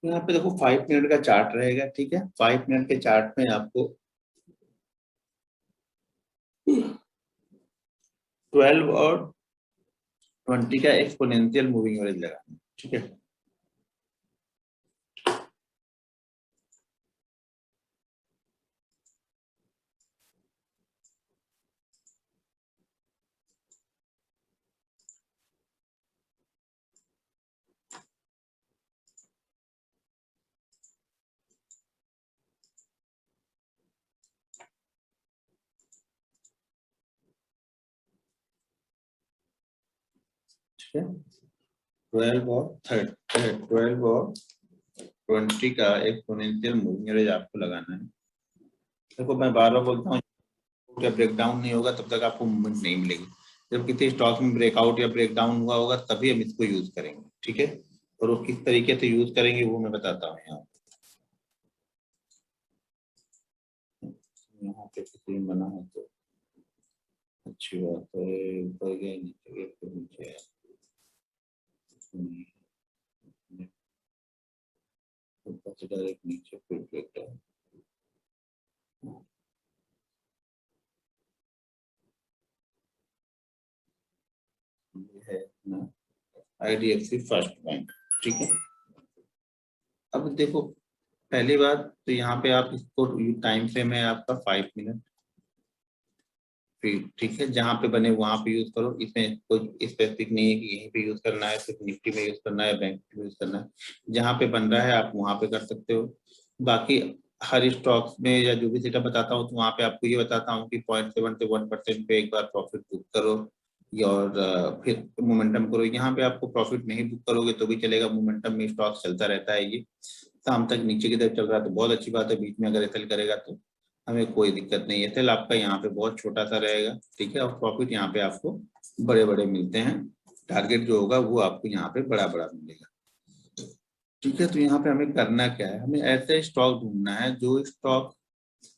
यहाँ पे देखो 5 मिनट का चार्ट रहेगा, ठीक है। 5 मिनट के चार्ट में आपको 12 और 20 का एक्सपोनेंशियल मूविंग एवरेज लगाना है, ठीक है। ठीक है, 12 और 20 का एक्सपोनेंशियल मूविंग एवरेज आपको लगाना है। देखो मैं बार बार बोलता हूँ, जब ब्रेकडाउन नहीं होगा तब तक आपको मूवमेंट नहीं मिलेगी। जब किसी स्टॉक में ब्रेकआउट या ब्रेकडाउन हुआ होगा तभी हम इसको यूज करेंगे, ठीक है। और वो किस तरीके से यूज करेंगे वो मैं बताता हूँ यहाँ। यहाँ पे स्क्रीन बना है तो अच्छी बात है, ऊपर गए नीचे गए फिर नीचे आया। ऊपर से डायरेक्ट नीचे फिर ब्रेकडाउन। ये है अपना IDFC फर्स्ट बैंक, ठीक है। अब देखो पहली बात तो यहाँ पे आप इसको टाइम फ्रेम है आपका 5 मिनट, ठीक है। जहाँ पे बने वहां पे यूज करो, इसमें कोई स्पेसिफिक नहीं है कि यहीं पे यूज करना है, सिर्फ निफ्टी में यूज करना है, बैंक में यूज करना है। जहाँ पे बन रहा है आप वहां पे कर सकते हो। बाकी हर स्टॉक्स में या जो भी सेटअप बताता हूँ तो वहाँ पे आपको ये बताता हूँ कि 0.7 से 1% पे एक बार प्रॉफिट बुक करो और फिर मोमेंटम करो। यहाँ पे आपको प्रॉफिट नहीं बुक करोगे तो भी चलेगा, मोमेंटम में स्टॉक चलता रहता है। ये शाम तक नीचे की तरफ चल रहा है तो बहुत अच्छी बात है, बीच में अगर एसएल करेगा तो हमें कोई दिक्कत नहीं है। एसएल आपका यहाँ पे बहुत छोटा सा रहेगा, ठीक है। और प्रॉफिट यहाँ पे आपको बड़े बड़े मिलते हैं, टारगेट जो होगा वो आपको यहाँ पे बड़ा बड़ा मिलेगा, ठीक है। तो यहाँ पे हमें करना क्या है, हमें ऐसे स्टॉक ढूंढना है जो स्टॉक,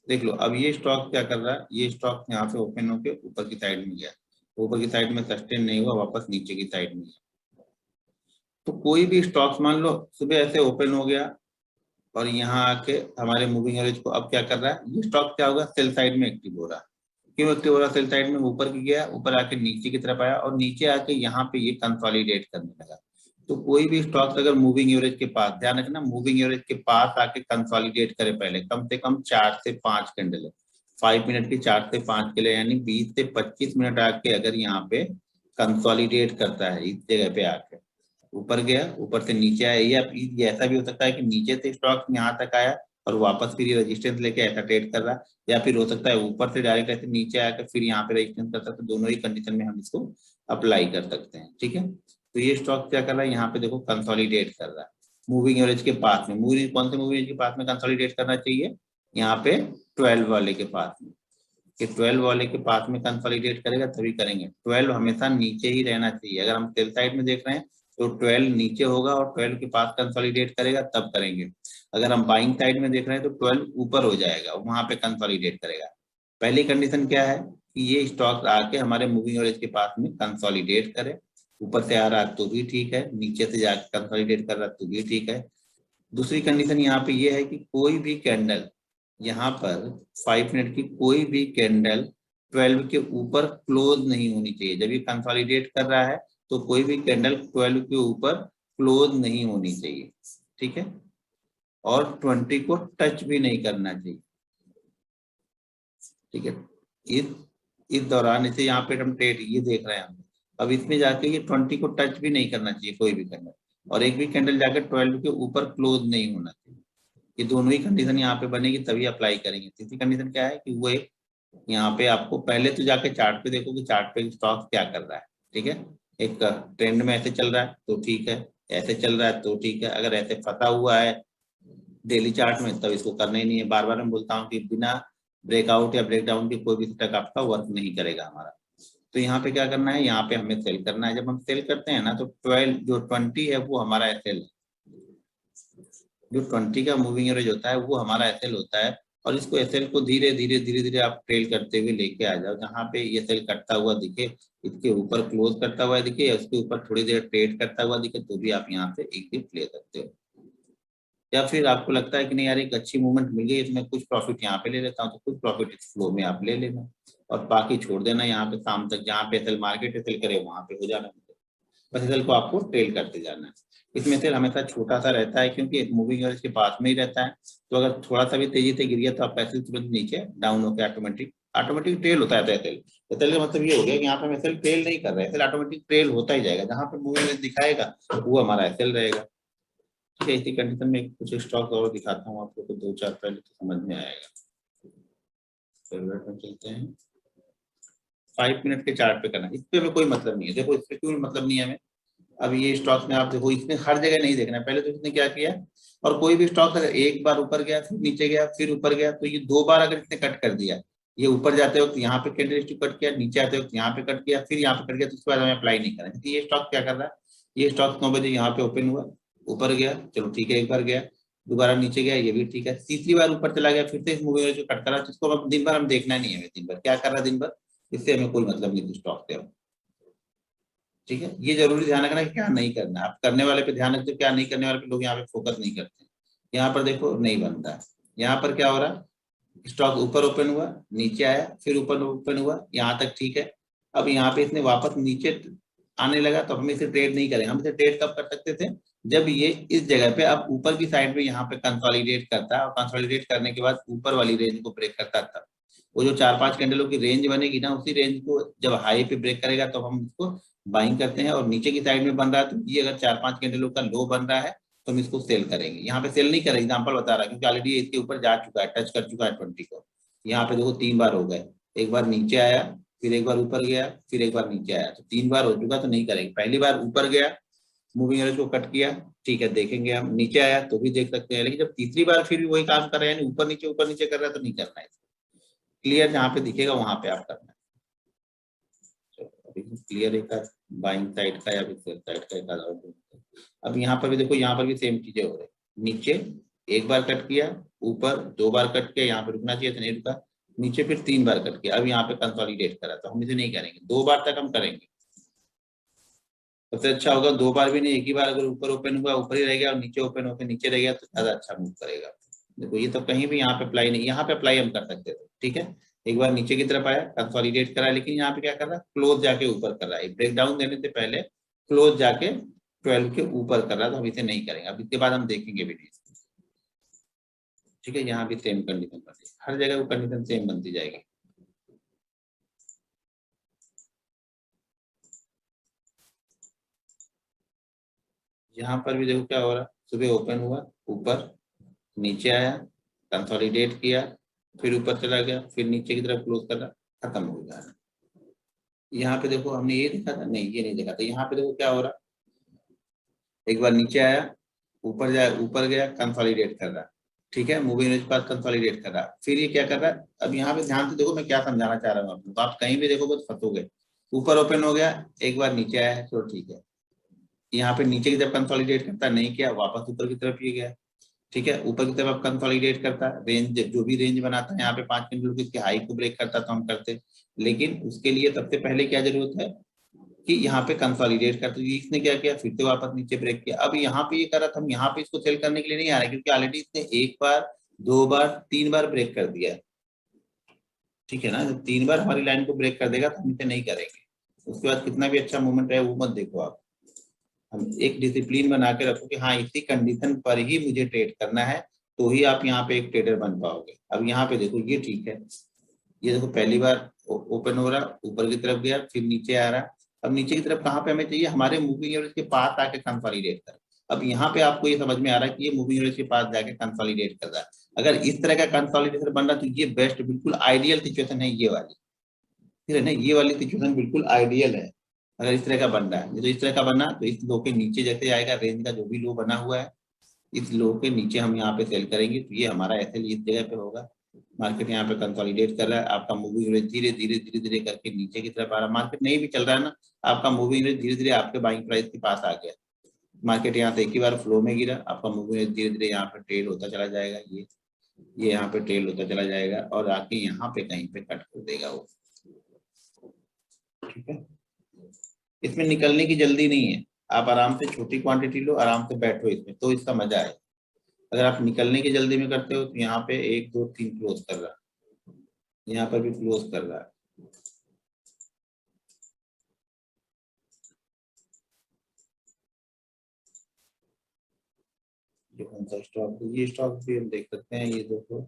देख लो अब ये स्टॉक क्या कर रहा है, ये स्टॉक यहाँ पे ओपन होके ऊपर की साइड में गया, ऊपर की साइड में सस्टेन नहीं हुआ, वापस नीचे की साइड में गया। तो कोई भी स्टॉक्स मान लो सुबह ऐसे ओपन हो गया और यहाँ आके हमारे मूविंग एवरेज को अब क्या कर रहा है, ये स्टॉक क्या होगा, सेल साइड में एक्टिव हो रहा है। क्यों एक्टिव हो रहा है सेल साइड में, ऊपर की गया, ऊपर आके नीचे की तरफ आया और नीचे आके यहाँ पे ये कंसोलिडेट करने लगा। तो कोई भी स्टॉक अगर मूविंग एवरेज के पास, ध्यान रखना मूविंग एवरेज के पास आके कंसोलिडेट करे पहले कम से कम 4 से 5 कैंडल है, 5 मिनट की 4 से 5 के लिए, यानी 20 से 25 मिनट आके अगर यहाँ पे कंसोलिडेट करता है इस जगह पे आके, ऊपर गया ऊपर से नीचे आया, या ये ऐसा भी हो सकता है कि नीचे से स्टॉक यहाँ तक आया और वापस फिर ये रेजिस्टेंस लेके ऐसा ट्रेड कर रहा है, या फिर हो सकता है ऊपर से डायरेक्ट ऐसे नीचे आकर फिर यहाँ पे रेजिस्टेंस कर सकते हैं। दोनों ही कंडीशन में हम इसको अप्लाई कर सकते हैं, ठीक है। तो ये स्टॉक क्या कर रहा है, यहाँ पे देखो कंसोलिडेट कर रहा है मूविंग एवरेज के पास में। मूविंग कौन से मूविंग एवरेज के पास में कंसोलिडेट करना चाहिए, यहाँ पे 12 वाले के पास में, कि 12 वाले के पास में कंसोलिडेट करेगा तभी करेंगे। 12 हमेशा नीचे ही रहना चाहिए, अगर हम सेल साइड में देख रहे हैं तो 12 नीचे होगा और 12 के पास कंसोलिडेट करेगा तब करेंगे। अगर हम बाइंग साइड में देख रहे हैं तो 12 ऊपर हो जाएगा, वहां पे कंसोलिडेट करेगा। पहली कंडीशन क्या है कि ये स्टॉक आके हमारे मूविंग एवरेज के पास में कंसोलिडेट करे, ऊपर से आ रहा है तो भी ठीक है, नीचे से जाके कंसोलिडेट कर रहा है तो भी ठीक है। दूसरी कंडीशन यहाँ पे ये है कि कोई भी कैंडल यहाँ पर 5 मिनट की कोई भी कैंडल 12 के ऊपर क्लोज नहीं होनी चाहिए। जब ये कंसोलिडेट कर रहा है तो कोई भी कैंडल 12 के ऊपर क्लोज नहीं होनी चाहिए, ठीक है। और 20 को टच भी नहीं करना चाहिए, ठीक है। इस इस दौरान इसे यहाँ पे हम ट्रेड ये देख रहे हैं हम, अब इसमें जाके ये 20 को टच भी नहीं करना चाहिए कोई भी कैंडल, और एक भी कैंडल जाकर 12 के ऊपर क्लोज नहीं होना चाहिए। ये दोनों ही कंडीशन यहाँ पे बनेगी तभी अप्लाई करेंगे। तीसरी कंडीशन क्या है कि वो एक यहाँ पे आपको पहले तो जाके चार्ट पे देखो कि चार्ट पे स्टॉक क्या कर रहा है, ठीक है। एक ट्रेंड में ऐसे चल रहा है तो ठीक है, ऐसे चल रहा है तो ठीक है, अगर ऐसे फंसा हुआ है डेली चार्ट में तब इसको करना ही नहीं है। बार बार मैं बोलता हूँ कि बिना ब्रेकआउट या ब्रेकडाउन के कोई भी स्टॉक आपका वर्क नहीं करेगा हमारा। तो यहाँ पे क्या करना है, यहाँ पे हमें सेल करना है। जब हम सेल करते हैं ना तो 12 जो 20 है वो हमारा एसएल, जो 20 का मूविंग एवरेज होता है वो हमारा एसएल होता है। और इसको एसएल को धीरे धीरे धीरे धीरे आप ट्रेल करते हुए लेके आ जाओ, जहाँ पे ये सेल करता हुआ दिखे, इसके ऊपर क्लोज करता हुआ दिखे या उसके ऊपर थोड़ी देर ट्रेड करता हुआ दिखे तो भी आप यहाँ से एक टिप ले सकते हो। या फिर आपको लगता है कि नहीं यार एक अच्छी मूवमेंट मिल गई, इसमें कुछ प्रॉफिट यहाँ पे ले लेता हूँ, तो कुछ प्रॉफिट इस फ्लो में आप ले लेना और बाकी छोड़ देना यहाँ पे शाम तक, जहाँ पे एसएल मार्केट एसएल करे वहां पे हो जाना। बस एसएल को आपको ट्रेल करते जाना है। इसमें एसएल हमेशा छोटा सा रहता है क्योंकि मूविंग एवरेज के पास में ही रहता है, तो अगर थोड़ा सा भी तेजी से गिर गया तो आपका एसएल तुरंत नीचे डाउन होकर ऑटोमेटिक ऑटोमेटिक ट्रेल होता है एसएल। एसएल का मतलब ये हो गया कि यहाँ पे हम एसएल ट्रेल नहीं कर रहे हैं, एसएल ऑटोमेटिक ट्रेल होता ही जाएगा, जहाँ पे मूविंग एवरेज दिखाएगा वो हमारा एसएल रहेगा। ठीक है, इसी कंडीशन में कुछ स्टॉक और दिखाता हूँ आपको, तो 2-4 पहले तो समझ में आएगा। चलते हैं 5 मिनट के चार्ट पे करना, इस पे हमें कोई मतलब नहीं है। देखो इस पे क्यों मतलब नहीं है हमें, अब ये स्टॉक में आप देखो इसने हर जगह नहीं देखना है। पहले तो इसने क्या किया, और कोई भी स्टॉक अगर एक बार ऊपर गया फिर नीचे गया फिर ऊपर गया, तो ये 2 बार अगर इसने कट कर दिया, ये ऊपर जाते वक्त यहाँ पे कैंडल स्टिक कट किया, नीचे आते वक्त यहाँ पे कट किया, फिर यहाँ पे कट गया, तो उसके बाद हमें अप्लाई नहीं करना। ये स्टॉक क्या कर रहा है, ये स्टॉक 9 बजे यहाँ पे ओपन हुआ, ऊपर गया, चलो ठीक है, एक बार गया, दोबारा नीचे गया, ये भी ठीक है, तीसरी बार ऊपर चला गया, फिर से इस मूवी में जो कट करा, जिसको अब दिन भर हम देखना नहीं है, दिन भर क्या कर रहा है दिन भर, इससे हमें कोई मतलब नहीं स्टॉक से। ठीक है, ये जरूरी ध्यान रखना कि क्या नहीं करना, आप करने वाले पे ध्यान रखते हो, क्या नहीं करने वाले पे लोग यहाँ पे फोकस नहीं करते। यहाँ पर देखो नहीं बन रहा है, यहाँ पर क्या हो रहा है, स्टॉक ऊपर ओपन हुआ, नीचे आया, फिर ऊपर ओपन हुआ, यहाँ तक ठीक है। अब यहाँ पे इसने वापस नीचे आने लगा, तो हम इसे ट्रेड नहीं करेंगे। हम इसे ट्रेड कब कर सकते थे, जब ये इस जगह पे अब ऊपर की साइड में यहाँ पे कंसोलिडेट करता है, और कंसोलिडेट करने के बाद ऊपर वाली रेंज को ब्रेक करता था। वो जो 4-5 कैंडलों की रेंज बनेगी ना, उसी रेंज को जब हाई पे ब्रेक करेगा तो हम इसको बाइंग करते हैं, और नीचे की साइड में बन रहा है, तो ये अगर 4-5 कैंडलों का लो बन रहा है तो हम इसको सेल करेंगे। यहाँ पे सेल नहीं करेंगे, एग्जांपल बता रहा है, क्योंकि ऑलरेडी इसके ऊपर जा चुका है, टच कर चुका है 20 को। यहाँ पे देखो 3 बार हो गए, एक बार नीचे आया, फिर एक बार ऊपर गया, फिर एक बार नीचे आया, तो 3 बार हो चुका, तो नहीं करेंगे। पहली बार ऊपर गया, मूविंग एवरेज को कट किया, ठीक है, देखेंगे हम, नीचे आया तो भी देख सकते हैं, लेकिन जब तीसरी बार फिर भी वही काम कर रहे हैं, ऊपर नीचे कर रहा है, तो नहीं करना है। क्लियर, जहाँ पे दिखेगा वहां पे आप करना है। अभी क्लियर एक बाइंग साइड का या फिर सेल साइड का एक आधा। अब यहाँ पर भी देखो, यहाँ पर भी सेम चीजें हो रही, नीचे एक बार कट किया, ऊपर 2 बार कट किया, यहाँ पे रुकना चाहिए था नहीं रुका, नीचे फिर 3 बार कट किया, अब यहाँ पे कंसोलिडेट करा, तो हम इसे नहीं करेंगे, 2 बार तक हम करेंगे। सबसे अच्छा होगा 2 बार भी नहीं, एक ही बार अगर ऊपर ओपन हुआ ऊपर ही रह गया, और नीचे ओपन होकर नीचे रह गया, तो ज्यादा अच्छा मूव करेगा। देखो ये तो कहीं भी यहाँ पे अप्लाई नहीं, यहाँ पे अप्लाई हम कर सकते थे, ठीक है, एक बार नीचे की तरफ आया, कंसोलिडेट करा, लेकिन यहाँ पे क्या कर रहा है, क्लोज जाके ऊपर कर रहा है, ब्रेक डाउन देने से पहले क्लोज जाके 12 के ऊपर कर रहा है, तो हम इसे नहीं करेंगे। अब इसके बाद हम देखेंगे भी नहीं। ठीक है, यहाँ भी सेम कंडीशन बनती है, हर जगह वो कंडीशन सेम बनती जाएगी। यहाँ पर भी देखो क्या हो रहा है, सुबह ओपन हुआ ऊपर, नीचे आया, कंसोलिडेट किया, फिर ऊपर चला गया, फिर नीचे की तरफ क्लोज कर रहा, खत्म हो गया। यहाँ पे देखो हमने ये देखा था, नहीं ये नहीं देखा था, यहाँ पे देखो क्या हो रहा, एक बार नीचे आया, ऊपर गया, कंसोलिडेट कर रहा, ठीक है, मूविंग एवरेज के पास कंसोलिडेट कर रहा, फिर ये क्या कर रहा है, अब यहाँ पे ध्यान से देखो मैं क्या समझाना चाह रहा हूँ आपको, तो आप कहीं भी देखोगे तो फंसोगे। ऊपर ओपन हो गया, एक बार नीचे आया है, चलो ठीक है, यहाँ पे नीचे की तरफ कंसोलिडेट करता नहीं किया, वापस ऊपर की तरफ ये गया, ठीक है, ऊपर की तरफ कंसोलिडेट करता, रेंज जो भी रेंज बनाता है, यहाँ पे 5 कैंडल की हाई को ब्रेक करता तो हम करते, लेकिन उसके लिए सबसे पहले क्या जरूरत है कि यहाँ पे कंसोलिडेट करते, इसने क्या किया, फिर से वापस नीचे ब्रेक किया। अब यहाँ पे ये करा था, हम यहाँ पे इसको सेल करने के लिए नहीं आ रहे, क्योंकि ऑलरेडी इसने 1 बार 2 बार 3 बार ब्रेक कर दिया, ठीक है ना, जब 3 बार हमारी लाइन को ब्रेक कर देगा तो हम इसे नहीं करेंगे। उसके बाद कितना भी अच्छा मूवमेंट है वो मत देखो आप, हम एक डिसिप्लिन बना के रखो कि हाँ इसी कंडीशन पर ही मुझे ट्रेड करना है, तो ही आप यहाँ पे एक ट्रेडर बन पाओगे। अब यहाँ पे देखो ये ठीक है, ये देखो पहली बार ओपन हो रहा, ऊपर की तरफ गया, फिर नीचे आ रहा, अब नीचे की तरफ कहाँ पे हमें चाहिए, हमारे मूविंग एवरेज के पास आके कंसोलिडेट कर। अब यहाँ पे आपको ये समझ में आ रहा है कि ये मूविंग एवरेज के पास जाके कंसोलिडेट कर रहा है। अगर इस तरह का कंसोलिडेशन बन रहा तो ये बेस्ट, बिल्कुल आइडियल सिचुएशन है ये वाली, ठीक है ना, ये वाली सिचुएशन बिल्कुल आइडियल है। अगर इस तरह का बन रहा है, तो इस तरह का बना, तो इस लो के नीचे जैसे आएगा, रेंज का जो भी लो बना हुआ है, इस लो के नीचे हम यहाँ पे सेल करेंगे, तो ये हमारा ऐसे इस जगह पे होगा। मार्केट यहाँ पे कंसोलिडेट कर रहा है, आपका मूविंग एवरेज धीरे धीरे धीरे धीरे करके नीचे की तरफ आ रहा है, मार्केट नहीं भी चल रहा है ना, आपका मूविंग एवरेज धीरे धीरे आपके बाइंग प्राइस के पास आ गया। मार्केट यहाँ से एक ही बार फ्लो में गिरा, आपका मूविंग एवरेज धीरे धीरे यहाँ पे ट्रेड होता चला जाएगा, ये यहाँ पे ट्रेड होता चला जाएगा, और आके यहाँ पे कहीं पे कट कर देगा वो, ठीक है। इसमें निकलने की जल्दी नहीं है, आप आराम से छोटी क्वांटिटी लो, आराम से बैठो इसमें, तो इसका मजा है। अगर आप निकलने की जल्दी में करते हो तो यहाँ पे 1 2 3 क्लोज कर रहा है, यहाँ पर भी क्लोज कर रहा है। ये कौन सा स्टॉक, ये स्टॉक भी हम देख सकते हैं। ये देखो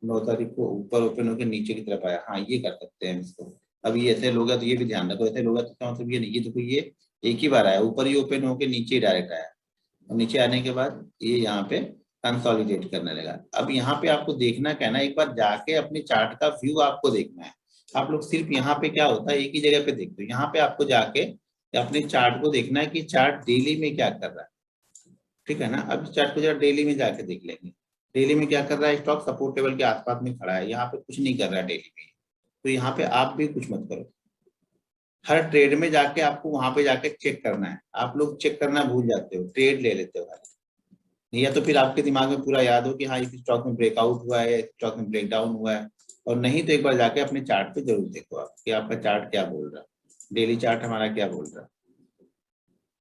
9 तारीख को ऊपर ओपन होकर नीचे की तरफ आया, हाँ ये कर सकते हैं इसको। अब ये ऐसे लोग तो ये भी ध्यान रखो, ऐसे लोग तो इसका मतलब ये नहीं, ये देखो ये एक ही बार आया, ऊपर ही ओपन होकर नीचे ही डायरेक्ट आया, और नीचे आने के बाद ये यहाँ पे कंसोलिडेट करने लगा। अब यहाँ पे आपको देखना क्या है ना, एक बार जाके अपने चार्ट का व्यू आपको देखना है। आप लोग सिर्फ यहाँ पे क्या होता है एक ही जगह पे देखते हो, यहाँ पे आपको जाके अपने चार्ट को देखना है कि चार्ट डेली में क्या कर रहा है। ठीक है ना, अब इस चार्ट को जरा डेली में जाके देख लेंगे। डेली में क्या कर रहा है, स्टॉक सपोर्ट टेबल के आसपास में खड़ा है, यहाँ पे कुछ नहीं कर रहा है डेली में। तो यहाँ पे आप भी कुछ मत करो। हर ट्रेड में जाके आपको वहां पे जाके चेक करना है। आप लोग चेक करना भूल जाते हो, ट्रेड ले लेते हो, या तो फिर आपके दिमाग में पूरा याद हो कि हाँ इस स्टॉक में ब्रेकआउट हुआ है, इस स्टॉक में ब्रेकडाउन हुआ है, और नहीं तो एक बार जाके अपने चार्ट पे जरूर देखो आप कि आपका चार्ट क्या बोल रहा है, डेली चार्ट हमारा क्या बोल रहा है।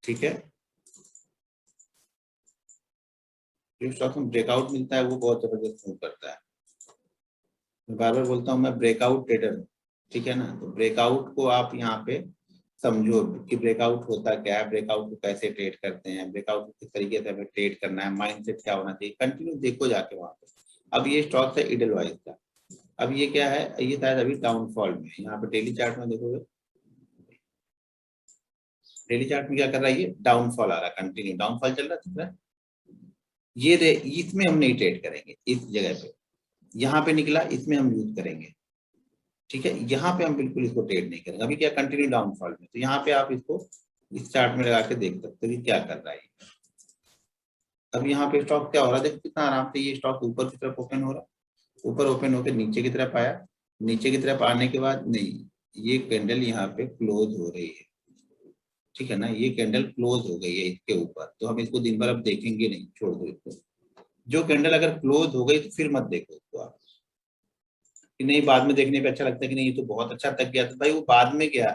ठीक है, जो स्टॉक में ब्रेकआउट मिलता है वो बहुत जबरदस्त मूव करता है। मैं बार बार बोलता हूँ मैं ब्रेकआउट ट्रेडर हूँ। ठीक है ना, तो ब्रेकआउट को आप यहाँ पे समझो कि ब्रेकआउट होता क्या है, ब्रेकआउट को कैसे ट्रेड करते हैं, ब्रेकआउट को किस तरीके से हमें ट्रेड करना है, माइंडसेट क्या होना चाहिए, कंटिन्यू देखो जाके वहां पे। अब ये स्टॉक है इडलवाइज का, अब ये क्या है, ये शायद अभी डाउनफॉल में है। यहाँ पे डेली चार्ट में देखोगे, डेली चार्ट में क्या कर रहा है, ये डाउनफॉल आ रहा है, कंटिन्यू डाउनफॉल चल रहा है। ये दे, इसमें हम नहीं ट्रेड करेंगे, इस जगह पे यहाँ पे निकला इसमें हम यूज करेंगे। ठीक है, यहाँ पे हम बिल्कुल इसको ट्रेड नहीं करेंगे। अभी क्या कंटिन्यू डाउनफॉल में, तो यहाँ पे आप इसको इस चार्ट में लगा के देख सकते हो कि क्या कर रहा है। अब यहाँ पे स्टॉक क्या हो रहा है, देखो कितना आराम से ये स्टॉक ऊपर की तरफ ओपन हो रहा है, ऊपर ओपन होकर नीचे की तरफ आया, नीचे की तरफ आने के बाद नहीं, ये कैंडल यहाँ पे क्लोज हो रही है। ठीक है ना, ये कैंडल क्लोज हो गई है इसके ऊपर, तो हम इसको दिन भर अब देखेंगे नहीं, छोड़ दो इसको। जो कैंडल अगर क्लोज हो गई तो फिर मत देखो इसको आप, कि नहीं बाद में देखने पे अच्छा लगता है कि नहीं ये तो बहुत अच्छा तक गया, तो भाई वो बाद में गया,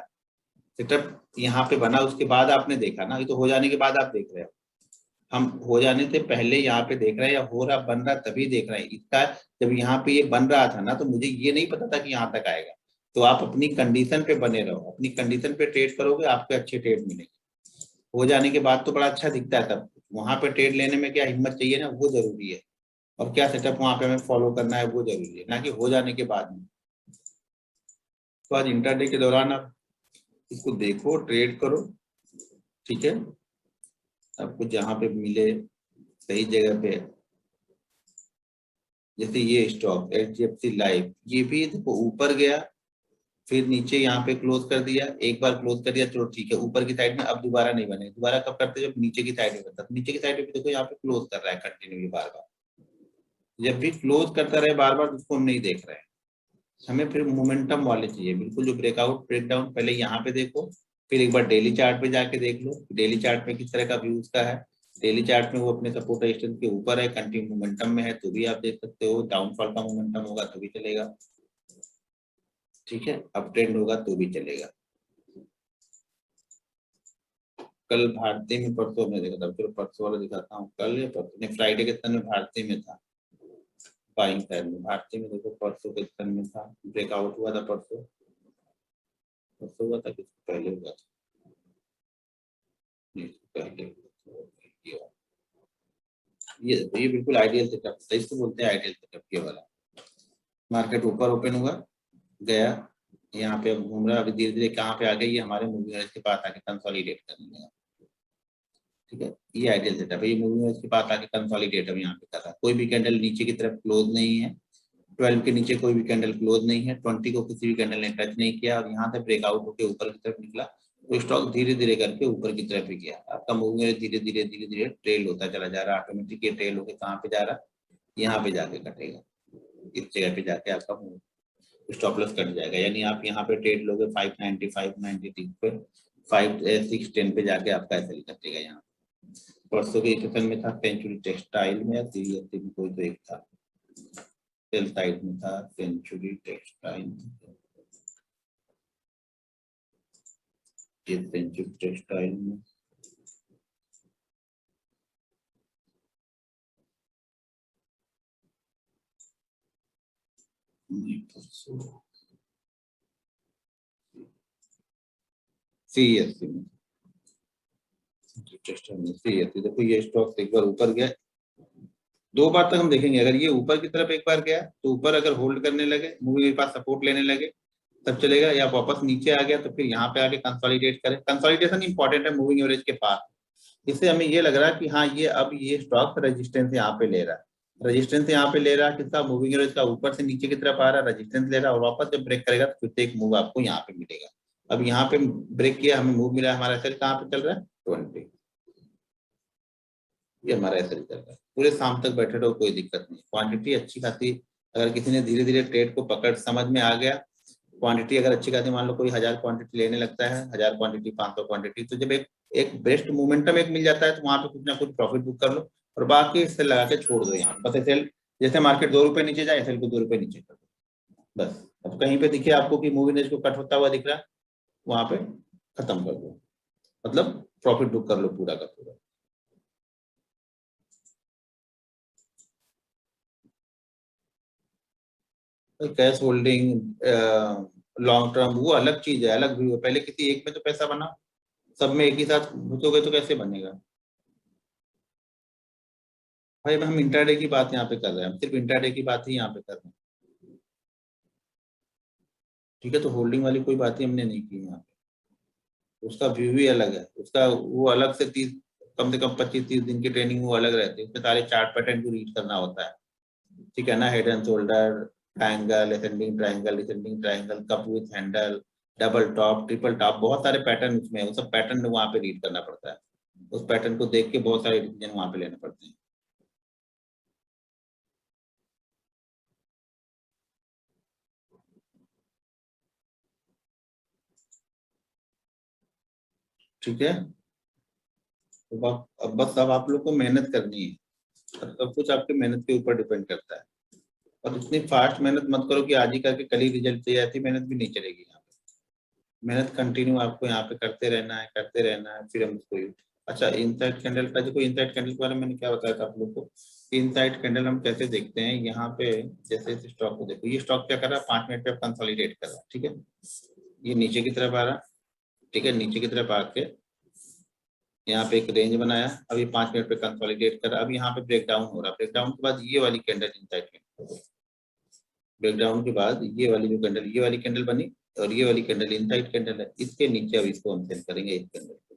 सेटअप यहाँ पे बना उसके बाद आपने देखा ना, ये तो हो जाने के बाद आप देख रहे हो। हम हो जाने से पहले यहाँ पे देख रहे हैं, या हो रहा बन रहा तभी देख रहे हैं इसका। जब यहाँ पे ये बन रहा था ना, तो मुझे ये नहीं पता था कि यहाँ तक आएगा। तो आप अपनी कंडीशन पे बने रहो, अपनी कंडीशन पे ट्रेड करोगे, आपके अच्छे ट्रेड मिलेंगे। हो जाने के बाद तो बड़ा अच्छा दिखता है तब, वहां पे ट्रेड लेने में क्या हिम्मत चाहिए ना, वो जरूरी है। और क्या सेटअप वहां पे हमें फॉलो करना है वो जरूरी है, ना कि हो जाने के बाद में। तो आज इंटरडे के दौरान आप इसको देखो, ट्रेड करो। ठीक है, आपको जहां पे मिले सही जगह पे, जैसे ये स्टॉक HDFC लाइफ, ये भी देखो ऊपर गया, फिर नीचे यहाँ पे क्लोज कर दिया, एक बार क्लोज कर दिया, चलो ठीक है ऊपर की साइड में, अब दोबारा नहीं बने, दोबारा कब करते जब नीचे की साइड में बनता, नीचे की साइड में भी देखो यहाँ पे क्लोज कर रहा है कंटिन्यू बार बार। जब भी क्लोज करता रहे बार बार, उसको हम नहीं देख रहे हैं। हमें फिर मोमेंटम वाले चाहिए बिल्कुल, जो ब्रेकआउट ब्रेकडाउन पहले यहाँ पे देखो, फिर एक बार डेली चार्ट पे जाके देख लो, डेली चार्ट में किस तरह का व्यू उसका है। डेली चार्ट में वो अपने सपोर्ट रेजिस्टेंस के ऊपर है, कंटिन्यू मोमेंटम में है तो भी आप देख सकते हो, डाउनफॉल का मोमेंटम होगा तो भी चलेगा। ठीक है, अप ट्रेंड होगा तो भी चलेगा। कल भारतीय में, परसों में देखा था, चलो परसों वाला दिखाता हूँ, कल या परसों नहीं, फ्राइडे के दिन में भारतीय में था, बाइंग साइड में भारतीय में देखो, परसों के दिन में था, ब्रेकआउट हुआ था परसों, परसों हुआ था कि पहले हुआ था, नहीं पहले हुआ था। ये बिल्कुल आइडियल सेटअप था, इसको बोलते हैं आइडियल सेटअप, ये वाला। मार्केट ऊपर ओपन हुआ, गया, यहाँ पे अब घूम रहा है, अभी धीरे धीरे कहाँ पे आ गई, ये हमारे मूविंग एवरेज के पास आके कंसोलिडेट करने लगा। ठीक है, ये आइडियल सेटअप है, ये मूविंग एवरेज के पास आके कंसोलिडेट अब यहाँ पे कर रहा है, कोई भी कैंडल नीचे की तरफ क्लोज नहीं है, 12 के नीचे कोई भी कैंडल क्लोज नहीं है, 20 को किसी भी कैंडल ने टच नहीं किया, और यहाँ से ब्रेकआउट होकर ऊपर की तरफ निकला, तो स्टॉक धीरे धीरे करके ऊपर की तरफ ही गया। आपका मूविंग एवरेज धीरे धीरे ट्रेल होता चला जा रहा है, ऑटोमेटिक ये ट्रेल होकर कहाँ पे जा रहा है, यहाँ पे जाके कटेगा, इस जगह पे जाके आपका स्टॉप लॉस कट जाएगा, यानी आप यहाँ पे ट्रेड लोगे 590 590 पे, 5610 पे जाके आपका ऐसा कटेगा। यहाँ परसों के सेशन में था सेंचुरी टेक्सटाइल में, या सीरियसली में कोई तो एक था, सेल साइड में था सेंचुरी टेक्सटाइल, ये सेंचुरी टेक्सटाइल में CESC में CESC देखो ये स्टॉक एक बार ऊपर गया, 2 बार तक हम देखेंगे। अगर ये ऊपर की तरफ एक बार गया तो ऊपर अगर होल्ड करने लगे, मूविंग के पास सपोर्ट लेने लगे तब चलेगा, या वापस नीचे आ गया तो फिर यहाँ पे आके कंसोलिडेट करें। कंसोलिडेशन इंपॉर्टेंट है मूविंग एवरेज के पास। इससे हमें ये लग रहा है कि हाँ ये अब ये स्टॉक रेजिस्टेंस यहाँ पे ले रहा है, रेजिस्टेंस यहाँ पे ले रहा है, किसका, मूविंग एवरेज का, ऊपर से नीचे की तरफ आ रहा है, रेजिस्टेंस ले रहा है, और वापस जब ब्रेक करेगा तो फिर से एक मूव आपको यहाँ पे मिलेगा। अब यहाँ पे ब्रेक किया, हमें मूव मिला, हमारा एसएल कहाँ पे चल रहा है 20, ये हमारा एसएल चल रहा है। पूरे शाम तक बैठे रहो, कोई दिक्कत नहीं, क्वांटिटी अच्छी खासी, अगर किसी ने धीरे धीरे ट्रेड को पकड़ समझ में आ गया, क्वांटिटी अगर अच्छी खासी, मान लो कोई 1000 क्वांटिटी लेने लगता है, 1000 क्वांटिटी 500 क्वांटिटी, तो जब एक बेस्ट मोमेंटम एक मिल जाता है तो वहां पे कुछ ना कुछ प्रॉफिट बुक कर लो और बाकी इससे लगा के छोड़ दो। यहाँ बस एसएल, जैसे मार्केट 2 रुपए नीचे जाए, एसएल को 2 रुपए नीचे कर दो बस। अब कहीं पे दिखे आपको कि मूविंग एवरेज को कट होता हुआ दिख रहा है, वहां पे खत्म कर दो, मतलब प्रॉफिट बुक कर लो पूरा का पूरा। कैश होल्डिंग लॉन्ग टर्म वो अलग चीज है, अलग व्यू है। पहले किसी एक में तो पैसा बना, सब में एक ही साथ घुसोगे तो कैसे बनेगा भाई। हम इंट्राडे की बात यहाँ पे कर रहे हैं, हम सिर्फ इंट्राडे की बात ही यहाँ पे कर रहे हैं, ठीक है। तो होल्डिंग वाली कोई बात ही हमने नहीं की यहाँ पे, उसका व्यू ही अलग है, उसका वो अलग से 30, कम से कम 25-30 दिन की ट्रेनिंग वो अलग रहती है, उसमें सारे चार्ट पैटर्न को रीड करना होता है, ठीक है ना। Head and shoulder, triangle, ascending triangle, descending triangle, cup with handle, double top, triple top, बहुत सारे पैटर्न उसमें, वो सब पैटर्न वहां पे रीड करना पड़ता है। उस पैटर्न को देख के बहुत सारे डिसीजन वहां पे लेने पड़ते हैं। ठीक है, तो अब बस अब आप लोग को मेहनत करनी है, सब कुछ आपके मेहनत के ऊपर डिपेंड करता है। और इतनी फास्ट मेहनत मत करो कि आज ही करके कल ही रिजल्ट चाहिए, ऐसी मेहनत भी नहीं चलेगी यहाँ पे। मेहनत कंटिन्यू आपको यहाँ पे करते रहना है, करते रहना है, फिर हम उसको। अच्छा, इनसाइड कैंडल का, देखो इनसाइड कैंडल के बारे में मैंने क्या बताया था आप लोग को, इनसाइड कैंडल हम कैसे देखते हैं यहाँ पे। जैसे इस स्टॉक को देखो, ये स्टॉक क्या कर रहा है, 5 मिनट पे कंसोलिडेट कर रहा है, ठीक है। ये नीचे की तरफ आ रहा है, ठीक है, नीचे की तरफ आके यहाँ पे एक रेंज बनाया, अभी 5 मिनट पे कंसोलिडेट कर, अब यहाँ पे ब्रेक डाउन हो रहा है। ब्रेक डाउन के बाद ये वाली candle inside candle, break down के बाद ये वाली जो कैंडल, ये वाली कैंडल बनी, और ये वाली कैंडल इनसाइड कैंडल है, इसके नीचे अब इसको हम सेल करेंगे इस कैंडल को।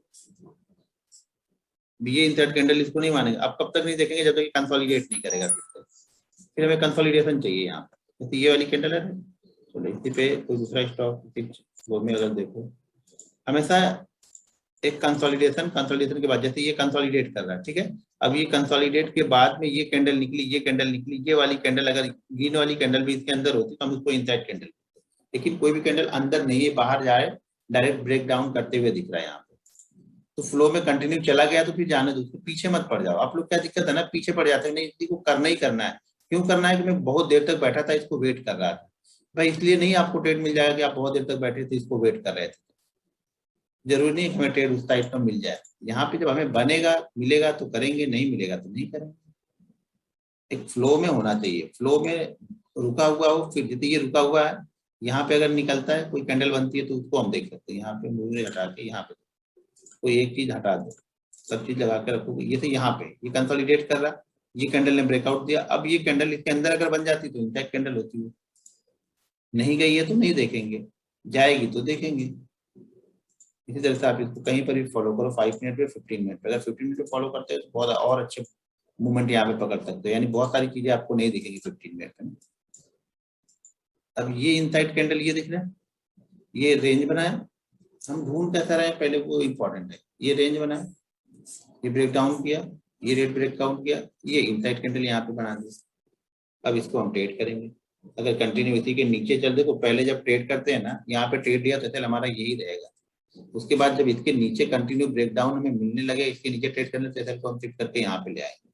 ये इनसाइड कैंडल इसको नहीं मानेंगे, अब कब तक नहीं देखेंगे जब तक कंसोलिडेट नहीं करेगा। फिर हमें कंसोलिडेशन चाहिए यहाँ पे, तो ये वाली कैंडल है, तो इसी पे कोई दूसरा स्टॉक वो में अगर देखो, हमेशा एक कंसोलिडेशन, कंसोलिडेशन के बाद जैसे ये कंसोलिडेट कर रहा है, ठीक है। अब ये कंसोलिडेट के बाद में ये कैंडल निकली, ये कैंडल निकली, ये वाली कैंडल अगर ग्रीन वाली कैंडल भी इसके अंदर होती तो हम उसको इनसाइड कैंडल, लेकिन कोई भी कैंडल अंदर नहीं है, बाहर जाए, डायरेक्ट ब्रेक डाउन करते हुए दिख रहा है यहाँ पे, तो फ्लो में कंटिन्यू चला गया तो फिर जाने दो, पीछे मत पड़ जाओ। आप लोग क्या दिक्कत है ना, पीछे पड़ जाते हैं, नहीं इसी को करना ही करना है। क्यों करना है कि मैं बहुत देर तक बैठा था, इसको वेट कर रहा था भाई, इसलिए नहीं आपको ट्रेड मिल जाएगा कि आप बहुत देर तक बैठे थे इसको वेट कर रहे थे। जरूरी नहीं हमें ट्रेड उस टाइप का मिल जाए, यहाँ पे जब हमें बनेगा मिलेगा तो करेंगे, नहीं मिलेगा तो नहीं करेंगे। एक फ्लो में होना चाहिए, फ्लो में रुका हुआ हो, फिर जैसे ये रुका हुआ है, यहाँ पे अगर निकलता है कोई कैंडल बनती है तो उसको हम देख सकते हैं। यहाँ पे मूवमेंट हटा के यहाँ पे कोई एक चीज हटा दो, सब चीज लगा के रखोगे, ये तो यहाँ पे ये कंसोलिडेट कर रहा, ये कैंडल ने ब्रेकआउट दिया, अब ये कैंडल इसके अंदर अगर बन जाती तो इंटैक्ट कैंडल होती है, नहीं गई है तो नहीं देखेंगे, जाएगी तो देखेंगे। इसी तरह से आप इसको कहीं पर भी फॉलो करो, 5 मिनट पे, 15 मिनट पे, अगर 15 मिनट पे फॉलो करते हो तो बहुत और अच्छे मूवमेंट यहाँ पे पकड़ सकते हो, यानी बहुत सारी चीजें आपको नहीं दिखेंगी 15 मिनट में। अब ये इनसाइड कैंडल ये दिख रहा है, ये रेंज बनाया, हम ढूंढ कैसा रहे पहले वो इंपॉर्टेंट है। ये रेंज बनाया, ये ब्रेक डाउन किया, ये रेट ब्रेक डाउन किया, ये इनसाइड कैंडल यहाँ पे बना दिया। अब इसको हम ट्रेड करेंगे, अगर कंटिन्यू इसी के नीचे चल, देखो पहले जब ट्रेड करते हैं ना, यहाँ पे ट्रेड दिया तो चल हमारा यही रहेगा, उसके बाद जब इसके नीचे कंटिन्यू ब्रेकडाउन हमें मिलने लगे, इसके नीचे ट्रेड करने से को हम शिफ्ट करके यहाँ पे ले आएंगे,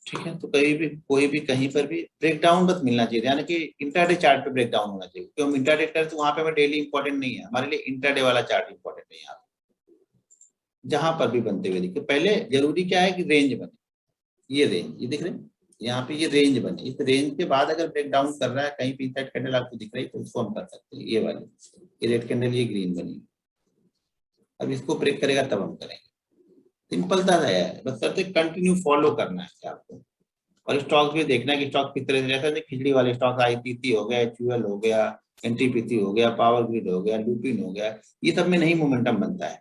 ठीक है। तो कहीं भी कोई भी कहीं पर भी ब्रेकडाउन बस मिलना चाहिए, यानी कि इंट्राडे चार्ट पे ब्रेकडाउन होना चाहिए, क्योंकि हम इंट्राडे करें तो वहां पे हमें डेली इंपॉर्टेंट नहीं है, हमारे लिए इंट्राडे वाला चार्ट इंपॉर्टेंट है। यहाँ जहां पर भी बनते हुए दिखे, पहले जरूरी क्या है कि रेंज बने, ये रेंज ये दिख रहे हैं, यहाँ पे ये रेंज बनी, इस रेंज के बाद अगर ब्रेक डाउन कर रहा है कहीं पे इंसाइड कैंडल आपको दिख रही है तो उसको हम कर सकते हैं। ये वाली ये रेड कैंडल, ये ग्रीन बनी, अब इसको ब्रेक करेगा तब हम करेंगे। सिंपल सा है, बस करते कंटिन्यू फॉलो करना है आपको। और स्टॉक भी देखना है कि स्टॉक किस तरह से रहता है। खिचड़ी वाले स्टॉक आईपीसी हो गया, एचयूएल हो गया, एनटीपीसी हो गया, पावर ग्रिड हो गया, लुपिन हो गया, ये सब में नहीं मोमेंटम बनता है।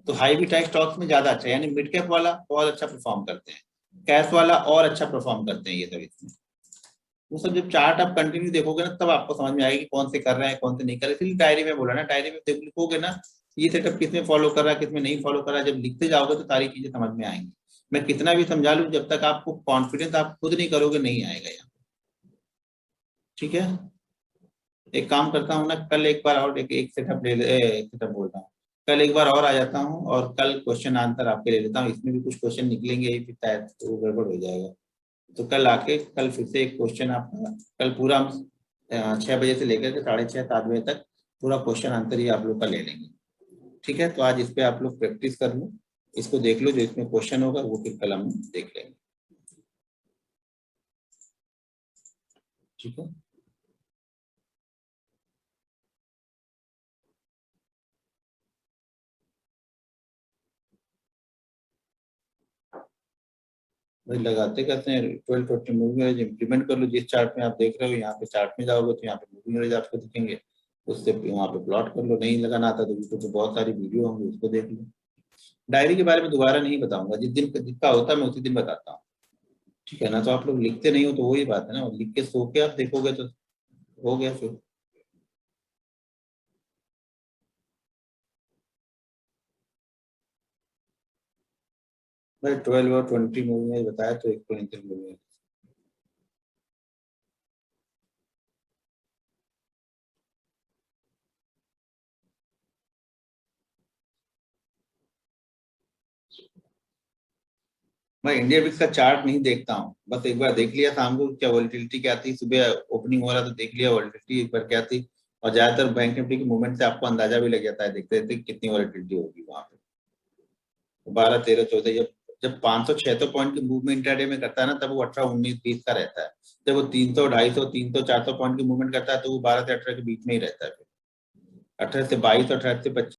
तो हाई भी टाइप स्टॉक्स में ज्यादा अच्छा है, यानी मिड कैप वाला बहुत अच्छा परफॉर्म करते हैं, कैश वाला और अच्छा परफॉर्म करते हैं ये सब इसमें। वो सब जब चार्ट आप कंटिन्यू देखोगे ना तब आपको समझ में आएगी कौन से कर रहे हैं कौन से नहीं कर रहे। इसलिए डायरी में बोला ना, डायरी में देख लिखोगे ना ये सेटअप किसमें फॉलो कर रहा है किसमें नहीं फॉलो कर रहा है, जब लिखते जाओगे तो सारी चीजें समझ में आएंगी। मैं कितना भी समझा लूं, जब तक आपको कॉन्फिडेंस आप खुद नहीं करोगे नहीं आएगा यहाँ। ठीक है, एक काम करता हूँ ना, कल एक बार और एक सेटअप ले एक सेटअप बोल रहा हूँ, कल एक बार और आ जाता हूँ और कल क्वेश्चन आंसर आपके ले लेता हूँ। इसमें भी कुछ क्वेश्चन निकलेंगे ही, फिर शायद तो गड़बड़ हो जाएगा। तो कल आके कल फिर से एक क्वेश्चन आपका, कल पूरा हम 6 बजे से लेकर के 6:30-7 बजे तक पूरा क्वेश्चन आंसर ही आप लोग का ले लेंगे। ठीक है, तो आज इस पे आप लोग प्रैक्टिस कर लो, इसको देख लो, जो इसमें क्वेश्चन होगा वो फिर कल हम देख लेंगे। ठीक है, भाई लगाते कहते हैं 12-20 मूविंग एवरेज इम्प्लीमेंट कर लो। जिस चार्ट में आप देख रहे हो यहाँ पे चार्ट में जाओगे तो यहाँ पे मूविंग एवरेज आपको दिखेंगे, उससे वहाँ पे प्लॉट कर लो। नहीं लगाना आता तो यूट्यूब पे बहुत सारी वीडियो होंगी, उसको देख लो। डायरी के बारे में दोबारा नहीं बताऊंगा, जिस दिन जितना होता है मैं उसी दिन बताता हूँ। ठीक है ना, तो आप लोग लिखते नहीं हो तो वही बात है ना, लिख के सो के आप देखोगे तो हो गया फिर। भाई 12 और 20 मूवी में बताया तो एक्सपोनेंशियल मूवी है। मैं इंडिया बिक्स का चार्ट नहीं देखता हूँ, बस एक बार देख लिया शाम को क्या वोलेटिलिटी क्या थी, सुबह ओपनिंग हो रहा तो देख लिया वोलेटिलिटी एक बार क्या थी। और ज्यादातर बैंक निफ्टी के मूवमेंट से आपको अंदाजा भी लग जाता है, देखते देखते कितनी वोलेटिलिटी होगी वहां पे। 12, 13, 14, जब जब 500-600 पॉइंट की मूवमेंट इंट्राडे में करता है ना तब वो 18, 19, 20 का रहता है। जब वो 300, 250, 300, 400 पॉइंट की मूवमेंट करता है तो वो 12 से 18 के बीच में ही रहता है। 18 से 22, 18 से 25